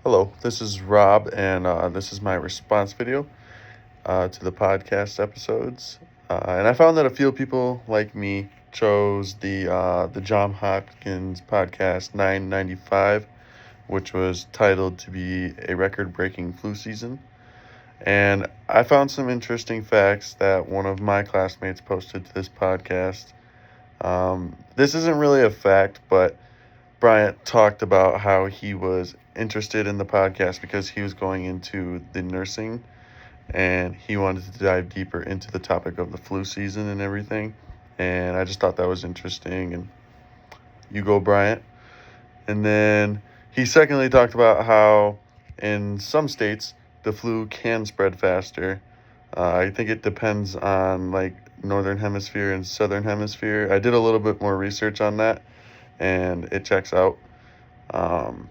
Hello, this is Rob, and this is my response video to the podcast episodes. And I found that a few people like me chose the John Hopkins podcast 995, which was titled to be a record-breaking flu season. And I found some interesting facts that one of my classmates posted to this podcast. This isn't really a fact, but Bryant talked about how he was interested in the podcast because he was going into the nursing and he wanted to dive deeper into the topic of the flu season and everything. And I just thought that was interesting. And you go, Bryant. And then he secondly talked about how in some states the flu can spread faster. I think it depends on like northern hemisphere and southern hemisphere. I did a little bit more research on that and it checks out. Um,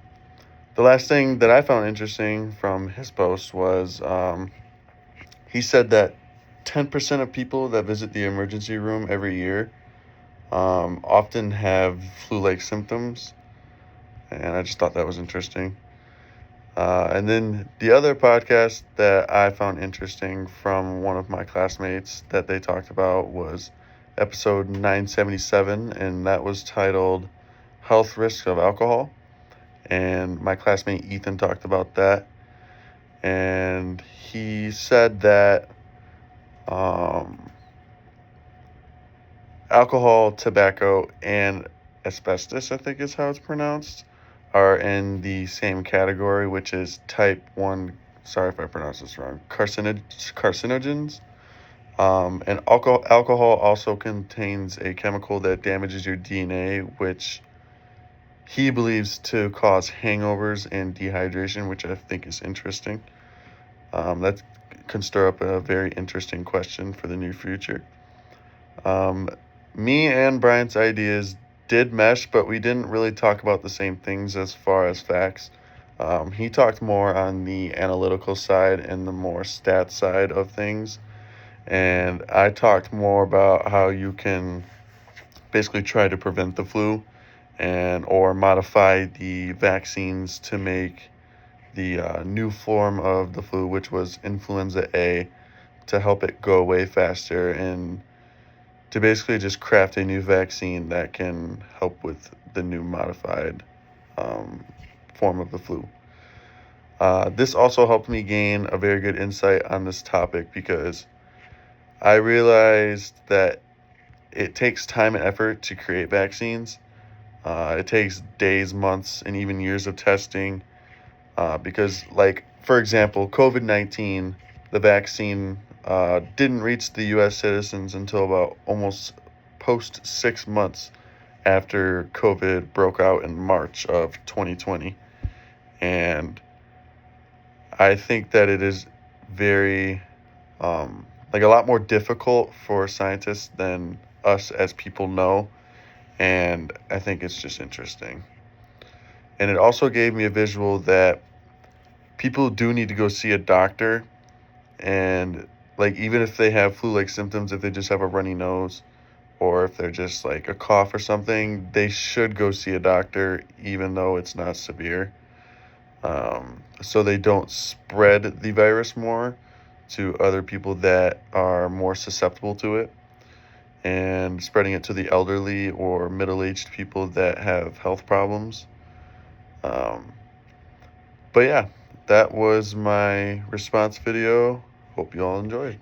the last thing that I found interesting from his post was he said that 10% of people that visit the emergency room every year often have flu like symptoms. And I just thought that was interesting. And then the other podcast that I found interesting from one of my classmates that they talked about was episode 977, and that was titled Health Risks of Alcohol. And my classmate Ethan talked about that. And he said that um, alcohol, tobacco, and asbestos, I think is how it's pronounced, are in the same category, which is type 1, sorry if I pronounce this wrong, carcinogens. And alcohol also contains a chemical that damages your DNA, which he believes to cause hangovers and dehydration, which I think is interesting. That can stir up a very interesting question for the near future. Um, Me and Bryant's ideas did mesh, but we didn't really talk about the same things as far as facts. He talked more on the analytical side and the more stat side of things, and I talked more about how you can basically try to prevent the flu and or modify the vaccines to make the new form of the flu, which was influenza A, to help it go away faster and to basically just craft a new vaccine that can help with the new modified um, form of the flu. This also helped me gain a very good insight on this topic because I realized that it takes time and effort to create vaccines. It takes days, months, and even years of testing because, like, for example, COVID 19, the vaccine didn't reach the U.S. citizens until about almost post 6 months after COVID broke out in March of 2020. And I think that it is very, like, a lot more difficult for scientists than us as people know. And I think it's just interesting. And it also gave me a visual that people do need to go see a doctor, and like even if they have flu like symptoms, if they just have a runny nose or if they're just like a cough or something, they should go see a doctor even though it's not severe, so they don't spread the virus more to other people that are more susceptible to it and spreading it to the elderly or middle-aged people that have health problems. um, But yeah, that was my response video. Hope you all enjoyed.